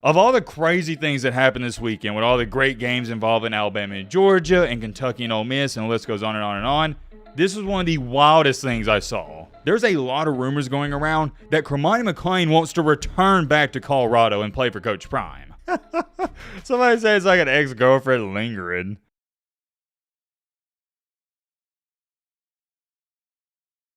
Of all the crazy things that happened this weekend with all the great games involving Alabama and Georgia and Kentucky and Ole Miss, and the list goes on and on and on, this was one of the wildest things I saw. There's a lot of rumors going around that Cormani McClain wants to return back to Colorado and play for Coach Prime. Somebody says it's like an ex-girlfriend lingering.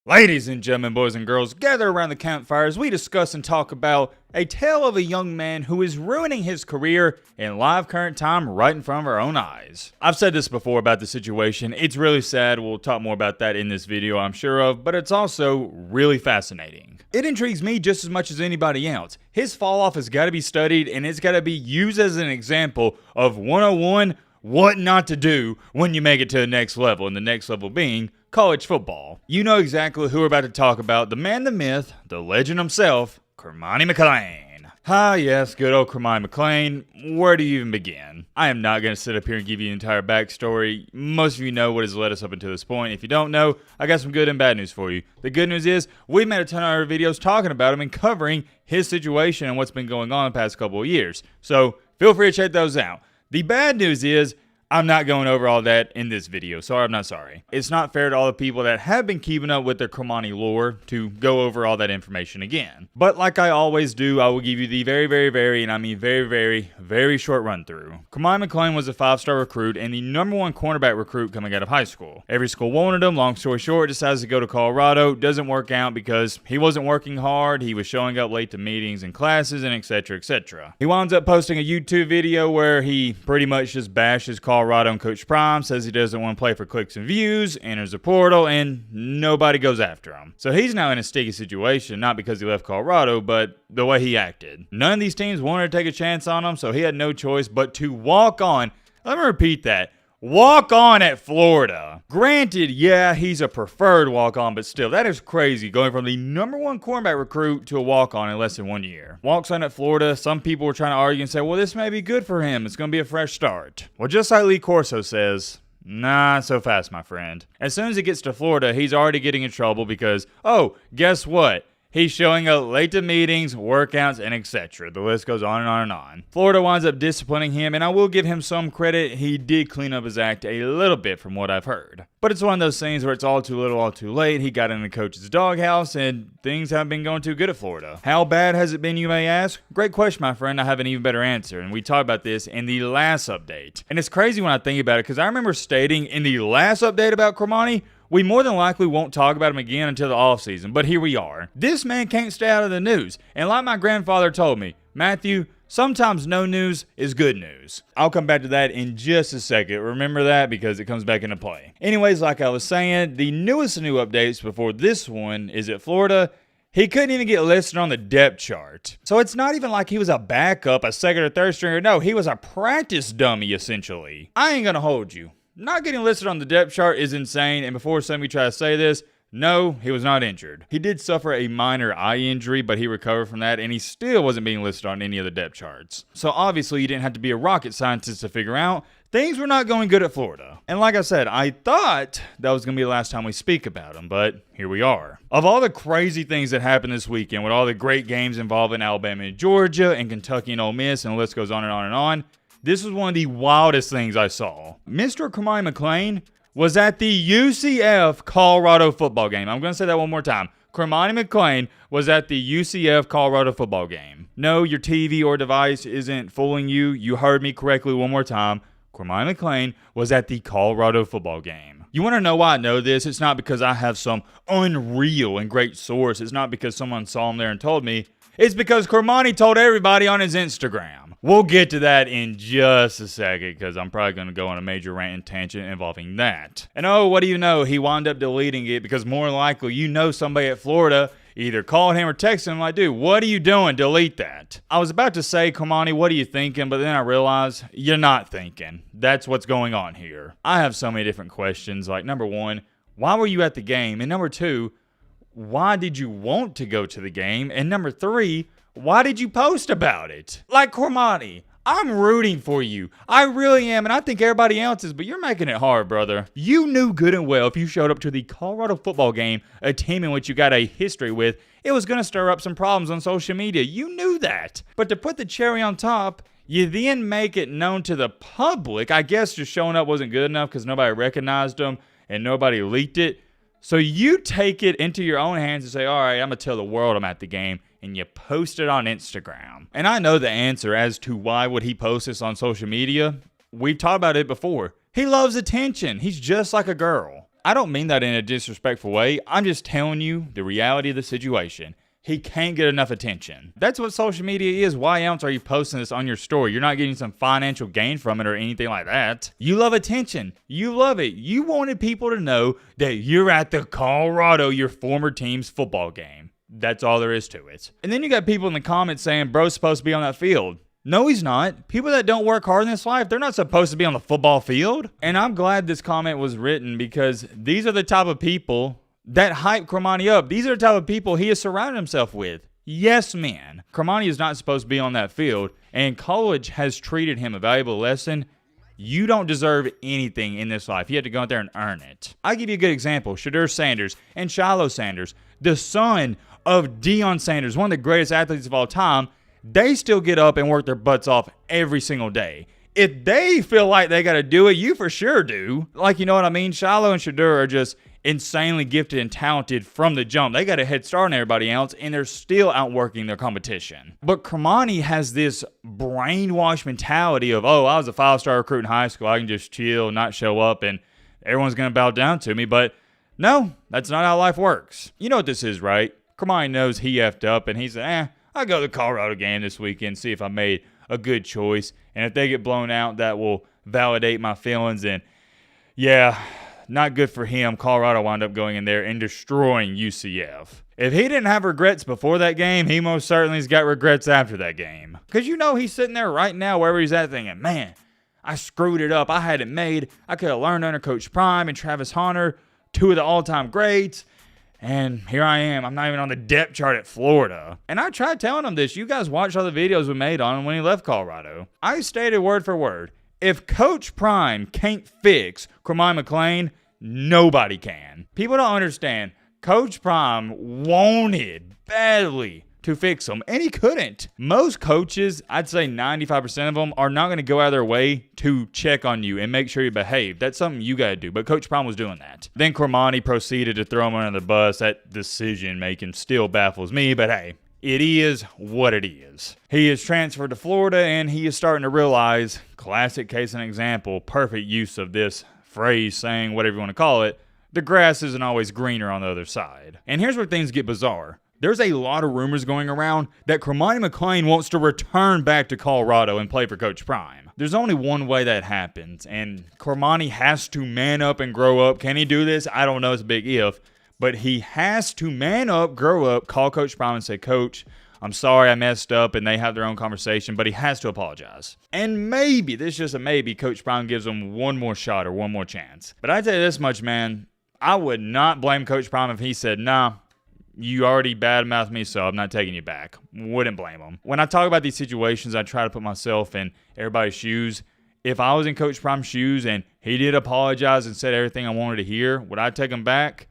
Ladies and gentlemen, boys and girls, gather around the campfire as we discuss and talk about a tale of a young man who is ruining his career in live current time right in front of our own eyes. I've said this before about the situation. It's really sad. We'll talk more about that in this video, I'm sure of, but it's also really fascinating. It intrigues me just as much as anybody else. His fall off has got to be studied, and it's got to be used as an example of 101 what not to do when you make it to the next level, and the next level being college football. You know exactly who we're about to talk about, the man, the myth, the legend himself, Cormani McClain. Ah yes, good old Cormani McClain. Where do you even begin? I am not going to sit up here and give you the entire backstory. Most of you know what has led us up until this point. If you don't know, I got some good and bad news for you. The good news is, we've made a ton of other videos talking about him and covering his situation and what's been going on the past couple of years. So, feel free to check those out. The bad news is, I'm not going over all that in this video. Sorry, I'm not sorry. It's not fair to all the people that have been keeping up with their Cormani lore to go over all that information again. But like I always do, I will give you the very, and I mean very short run through. Cormani McClain was a 5-star recruit and the #1 cornerback recruit coming out of high school. Every school wanted him. Long story short, decides to go to Colorado. Doesn't work out because he wasn't working hard. He was showing up late to meetings and classes and etc, etc. He winds up posting a YouTube video where he pretty much just bashes Colorado and Coach Prime, says he doesn't want to play for clicks and views, enters the portal, and nobody goes after him. So he's now in a sticky situation, not because he left Colorado, but the way he acted. None of these teams wanted to take a chance on him, so he had no choice but to walk on. Let me repeat that. Walk on at Florida. Granted, yeah, he's a preferred walk on, but still, that is crazy going from the #1 cornerback recruit to a walk on in less than 1 year. Walks on at Florida. Some people were trying to argue and say, well, this may be good for him. It's going to be a fresh start. Well, just like Lee Corso says, nah, so fast, my friend. As soon as he gets to Florida, he's already getting in trouble because, oh, guess what? He's showing up late to meetings, workouts, and etc. The list goes on and on and on. Florida winds up disciplining him, and I will give him some credit. He did clean up his act a little bit from what I've heard. But it's one of those things where it's all too little, all too late. He got in the coach's doghouse, and things haven't been going too good at Florida. How bad has it been, you may ask? Great question, my friend. I have an even better answer, and we talked about this in the last update. And it's crazy when I think about it, because I remember stating in the last update about Cormani, we more than likely won't talk about him again until the offseason, but here we are. This man can't stay out of the news. And like my grandfather told me, Matthew, sometimes no news is good news. I'll come back to that in just a second. Remember that because it comes back into play. Anyways, like I was saying, the newest new updates before this one is at Florida. He couldn't even get listed on the depth chart. So it's not even like he was a backup, a second or third stringer. No, he was a practice dummy, essentially. I ain't gonna hold you. Not getting listed on the depth chart is insane, and before some of you try to say this, no, he was not injured. He did suffer a minor eye injury, but he recovered from that, and he still wasn't being listed on any of the depth charts. So obviously, you didn't have to be a rocket scientist to figure out things were not going good at Florida. And like I said, I thought that was going to be the last time we speak about him, but here we are. Of all the crazy things that happened this weekend with all the great games involving Alabama and Georgia and Kentucky and Ole Miss, and the list goes on and on and on, this was one of the wildest things I saw. Mr. Cormani McClain was at the UCF Colorado football game. I'm going to say that one more time. Cormani McClain was at the UCF Colorado football game. No, your TV or device isn't fooling you. You heard me correctly one more time. Cormani McClain was at the Colorado football game. You want to know why I know this? It's not because I have some unreal and great source. It's not because someone saw him there and told me. It's because Cormani told everybody on his Instagram. We'll get to that in just a second because I'm probably going to go on a major rant and tangent involving that. And oh, what do you know? He wound up deleting it because more than likely, you know, somebody at Florida either called him or texted him like, dude, what are you doing? Delete that. I was about to say, Cormani, what are you thinking? But then I realized you're not thinking. That's what's going on here. I have so many different questions. Like, number one, why were you at the game? And number two, why did you want to go to the game? And number three, why did you post about it? Like, Cormani, I'm rooting for you. I really am, and I think everybody else is, but you're making it hard, brother. You knew good and well if you showed up to the Colorado football game, a team in which you got a history with, it was going to stir up some problems on social media. You knew that. But to put the cherry on top, you then make it known to the public. I guess just showing up wasn't good enough because nobody recognized them and nobody leaked it. So you take it into your own hands and say, all right, I'm going to tell the world I'm at the game, and you post it on Instagram. And I know the answer as to why would he post this on social media. We've talked about it before. He loves attention. He's just like a girl. I don't mean that in a disrespectful way. I'm just telling you the reality of the situation. He can't get enough attention. That's what social media is. Why else are you posting this on your story? You're not getting some financial gain from it or anything like that. You love attention. You love it. You wanted people to know that you're at the Colorado, your former team's football game. That's all there is to it. And then you got people in the comments saying, bro's supposed to be on that field. No, he's not. People that don't work hard in this life, they're not supposed to be on the football field. And I'm glad this comment was written because these are the type of people that hype Cormani up. These are the type of people he has surrounded himself with. Yes, man. Cormani is not supposed to be on that field, and college has treated him a valuable lesson. You don't deserve anything in this life. You have to go out there and earn it. I'll give you a good example. Shedeur Sanders and Shiloh Sanders, the son of Deion Sanders, one of the greatest athletes of all time, they still get up and work their butts off every single day. If they feel like they got to do it, you for sure do. Like, you know what I mean? Shiloh and Shedeur are just insanely gifted and talented from the jump. They got a head start on everybody else, and they're still outworking their competition. But Cormani has this brainwashed mentality of, oh, I was a 5-star recruit in high school. I can just chill, not show up, and everyone's going to bow down to me. But no, that's not how life works. You know what this is, right? Cormani knows he effed up, and he's I'll go to the Colorado game this weekend, see if I made a good choice. And if they get blown out, that will validate my feelings. And yeah, not good for him. Colorado wound up going in there and destroying UCF. If he didn't have regrets before that game, he most certainly has got regrets after that game. Because you know he's sitting there right now, wherever he's at, thinking, man, I screwed it up. I had it made. I could have learned under Coach Prime and Travis Hunter, two of the all-time greats. And here I am. I'm not even on the depth chart at Florida. And I tried telling him this. You guys watched all the videos we made on him when he left Colorado. I stated word for word, if Coach Prime can't fix Cormani McClain, nobody can. People don't understand. Coach Prime wanted badly to fix him, and he couldn't. Most coaches, I'd say 95% of them, are not going to go out of their way to check on you and make sure you behave. That's something you got to do, but Coach Prime was doing that. Then Cormani proceeded to throw him under the bus. That decision-making still baffles me, but hey, it is what it is. He is transferred to Florida, and he is starting to realize, classic case and example, perfect use of this phrase, saying whatever you want to call it, the grass isn't always greener on the other side. And here's where things get bizarre. There's a lot of rumors going around that Cormani McClain wants to return back to Colorado and play for Coach Prime. There's only one way that happens, and Cormani has to man up and grow up. Can he do this? I don't know. It's a big if. But he has to man up, grow up, call Coach Prime and say, Coach, I'm sorry I messed up, and they have their own conversation, but he has to apologize. And maybe, this is just a maybe, Coach Prime gives him one more shot or one more chance. But I tell you this much, man, I would not blame Coach Prime if he said, nah, you already badmouthed me, so I'm not taking you back. Wouldn't blame him. When I talk about these situations, I try to put myself in everybody's shoes. If I was in Coach Prime's shoes and he did apologize and said everything I wanted to hear, would I take him back?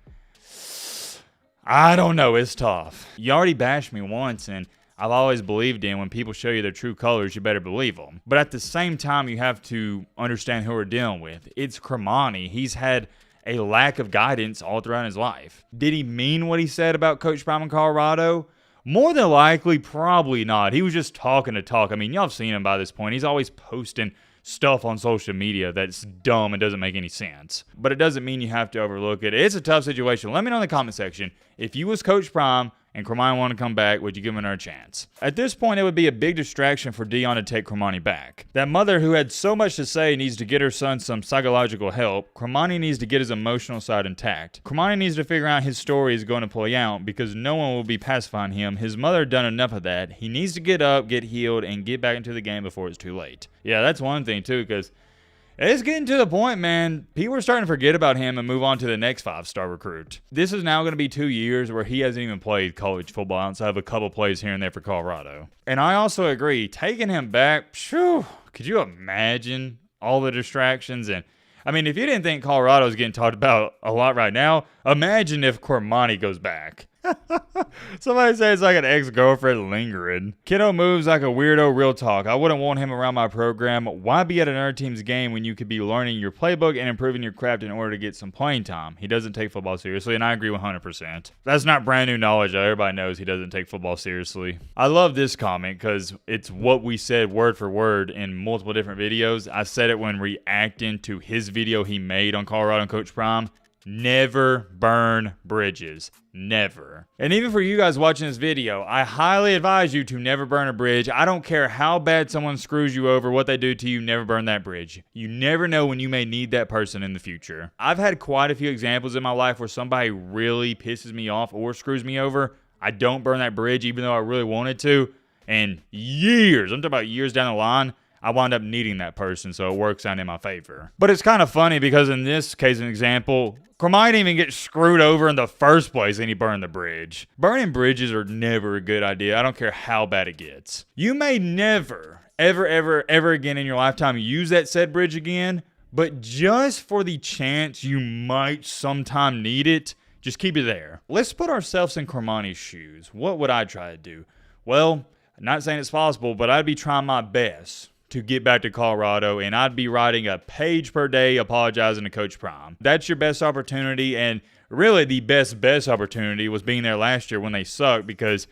I don't know. It's tough. You already bashed me once, and I've always believed in when people show you their true colors, you better believe them. But at the same time, you have to understand who we're dealing with. It's Cormani. He's had a lack of guidance all throughout his life. Did he mean what he said about Coach Prime in Colorado? More than likely, probably not. He was just talking to talk. I mean, y'all have seen him by this point. He's always posting stuff on social media that's dumb and doesn't make any sense. But it doesn't mean you have to overlook it. It's a tough situation. Let me know in the comment section, if you was Coach Prime and Cormani wanted to come back, would you give him another chance? At this point, it would be a big distraction for Deion to take Cormani back. That mother who had so much to say needs to get her son some psychological help. Cormani needs to get his emotional side intact. Cormani needs to figure out his story is going to play out because no one will be pacifying him. His mother done enough of that. He needs to get up, get healed, and get back into the game before it's too late. Yeah, that's one thing too, because It's getting to the point, man. People are starting to forget about him and move on to the next 5-star recruit. This is now going to be 2 years where he hasn't even played college football outside of a couple plays here and there for Colorado. And I also agree, taking him back, phew, could you imagine all the distractions? And I mean, if you didn't think Colorado is getting talked about a lot right now, imagine if Cormani goes back. Somebody says it's like an ex-girlfriend lingering. Kiddo moves like a weirdo, real talk. I wouldn't want him around my program. Why be at another team's game when you could be learning your playbook and improving your craft in order to get some playing time? He doesn't take football seriously, and I agree 100%. That's not brand new knowledge. Everybody knows he doesn't take football seriously. I love this comment because it's what we said word for word in multiple different videos. I said it when reacting to his video he made on Colorado and Coach Prime. Never burn bridges. Never. And even for you guys watching this video, I highly advise you to never burn a bridge. I don't care how bad someone screws you over, what they do to you, never burn that bridge. You never know when you may need that person in the future. I've had quite a few examples in my life where somebody really pisses me off or screws me over. I don't burn that bridge even though I really wanted to. And years, I'm talking about years down the line, I wind up needing that person, so it works out in my favor. But it's kind of funny because in this case, an example, Cormani didn't even get screwed over in the first place and he burned the bridge. Burning bridges are never a good idea. I don't care how bad it gets. You may never, ever again in your lifetime use that said bridge again, but just for the chance you might sometime need it, just keep it there. Let's put ourselves in Cormani's shoes. What would I try to do? Well, I'm not saying it's possible, but I'd be trying my best to get back to Colorado, and I'd be writing a page per day apologizing to Coach Prime. That's your best opportunity, and really the best opportunity was being there last year when they sucked, because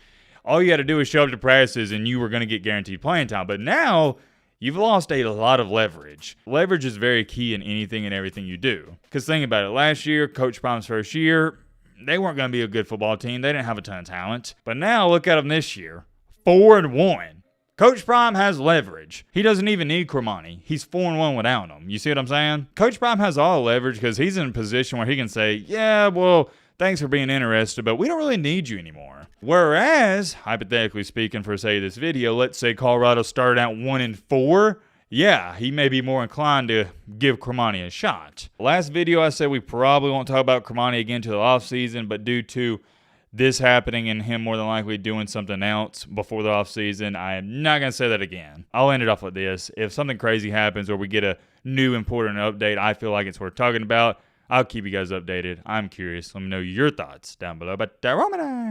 all you had to do was show up to practices and you were going to get guaranteed playing time. But now you've lost a lot of leverage. Leverage is very key in anything and everything you do. Because think about it, last year, Coach Prime's first year, they weren't going to be a good football team. They didn't have a ton of talent. But now look at them this year, 4-1. Coach Prime has leverage. He doesn't even need Cormani. He's 4-1 without him. You see what I'm saying? Coach Prime has all the leverage because he's in a position where he can say, yeah, well, thanks for being interested, but we don't really need you anymore. Whereas, hypothetically speaking, for say this video, let's say Colorado started out 1-4. Yeah, he may be more inclined to give Cormani a shot. Last video, I said we probably won't talk about Cormani again to the offseason, but due to this happening and him more than likely doing something else before the offseason, I am not going to say that again. I'll end it off with this. If something crazy happens or we get a new important update I feel like it's worth talking about, I'll keep you guys updated. I'm curious. Let me know your thoughts down below. But Romani.